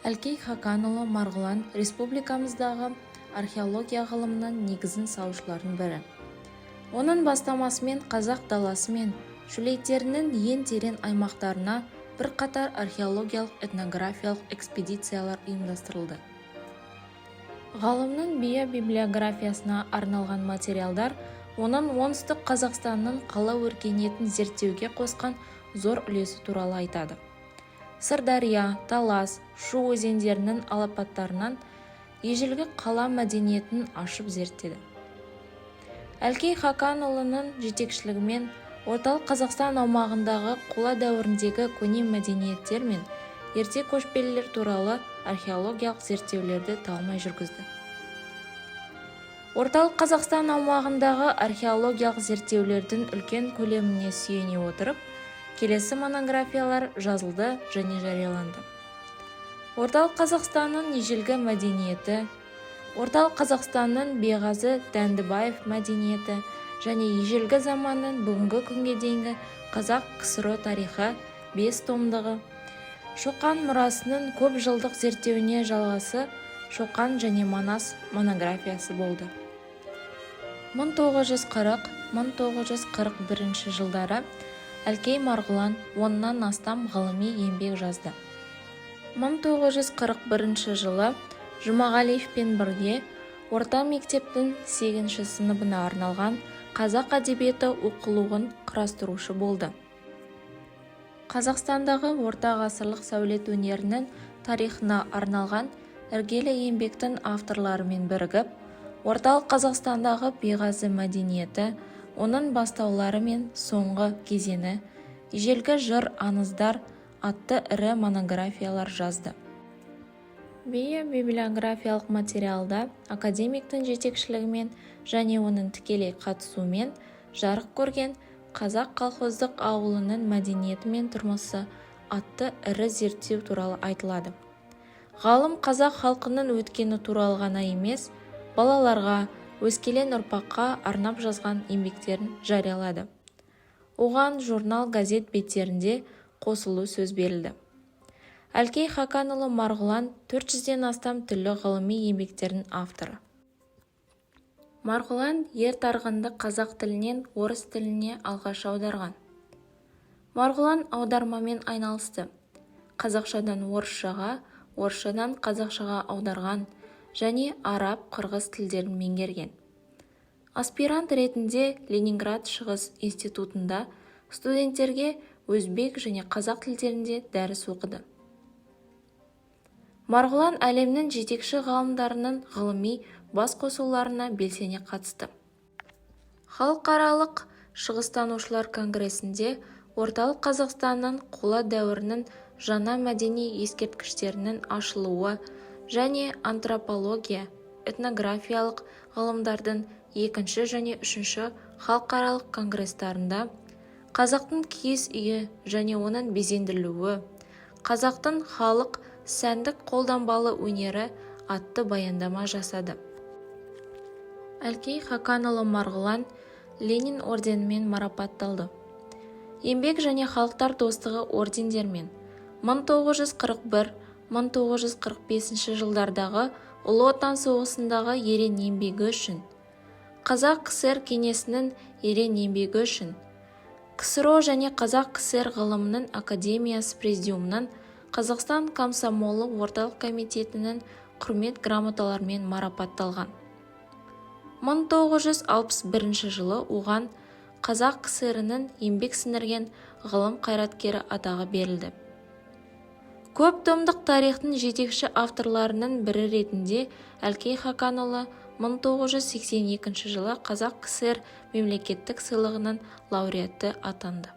Әлкей Хақанұлы Марғұлан республикамыздағы археология ғылымының негізін салушылардың бірі. Оның бастамасымен қазақ даласы мен шөлейттерінің ең терең аймақтарына бірқатар археологиялық этнографиялық экспедициялар ұйымдастырылды. Ғалымның библиографиясына арналған материалдар оның оңтүстік Қазақстанның қала өркениетін зерттеуге қосқан зор үлесі туралы айтады. Сырдария, Талас, Шу өзендерінің алапаттарынан ежелгі қала мәдениетін ашып зерттеді. Әлкей Хақанұлының жетекшілігімен орталық Қазақстан аумағындағы қола дәуіріндегі көне мәдениеттер мен ерте көшпелілер туралы археологиялық зерттеулерді талмай жүргізді. Орталық Қазақстан аумағындағы археологиялық зерттеулердің үлкен көлеміне сүйене отырып, келесі монографиялар жазылды және жарияланды. Орталық Қазақстанның ежелгі мәдениеті, Орталық Қазақстанның Беғазы Дәндібаев мәдениеті және ежелгі заманның бүгінгі күнге дейінгі Қазақ КСР тарихы 5 томдығы, Шоқан мұрасының көп жылдық зерттеуіне жалғасы Шоқан және Манас монографиясы болды. 1940-1941 жылдары Әлкей Марғұлан оннан астам ғылыми еңбек жазды. 1941 жылы Жұмағалиевпен бірге орта мектептің 8 сыныбына арналған қазақ әдебиеті оқулығын құрастырушы болды. Қазақстандағы орта ғасырлық сәулет өнерінің тарихына арналған іргелі еңбектің авторларымен бірігіп, орталық Қазақстандағы Беғазы мәдениеті, оның бастаулары мен соңғы кезеңі, ежелгі жыр аңыздар атты ірі монографиялар жазды. Библиографиялық материалда академиктің жетекшілігімен және оның тікелей қатысуымен жарық көрген қазақ колхоздық ауылының мәдениеті мен тұрмысы атты ірі зерттеу туралы айтылады. Ғалым қазақ халқының өткені туралы ғана емес, балаларға, өскелең ұрпаққа арнап жазған еңбектерін жариялады. Оған журнал газет беттерінде қосылу сөз берілді. Әлкей Хақанұлы Марғұлан 400-ден астам түрлі ғылыми еңбектердің авторы. Марғұлан ер тарғынды қазақ тілінен орыс тіліне алғаш аударған. Марғұлан аудармамен айналысты. Қазақшадан орысшаға, орысшадан қазақшаға аударған және араб, қырғыз тілдерін меңгерген. Аспирант ретінде Ленинград Шығыс институтында студенттерге өзбек және қазақ тілдерінде дәріс оқыды. Марғұлан әлемнің жетекші ғалымдарының ғылыми басқосуларына белсене қатысты. Халықаралық шығыстанушылар конгресінде орталық Қазақстанның қола дәуірінің жаңа мәдени ескерткіштерінің ашылуы және антропология, этнографиялық ғылымдардың 2 және 3 халықаралық конгресстарында қазақтың киіз үйі және оның безендірілуі, қазақтың халық сәндік қолданбалы өнері атты баяндама жасады. Әлкей Хақанұлы Марғұлан Ленин орденімен марапатталды. Еңбек және халықтар достығы ордендермен 1941-1945 жылдардағы Ұлы Отан соғысындағы ерен еңбегі үшін, Қазақ КСР кеңесінің ерен еңбегі үшін, КСРО және Қазақ КСР ғылымының академиясы президиумының Қазақстан комсомолы орталық комитетінің құрмет грамоталарымен марапатталған. 1961 жылы оған Қазақ КСР-ның еңбек сіңірген ғылым қайраткері атағы берілді. Көп томдық тарихтың жетекші авторларының бірі ретінде Әлкей Хақанұлы 1982 жылы Қазақ КСР мемлекеттік сыйлығының лауреаты атанды.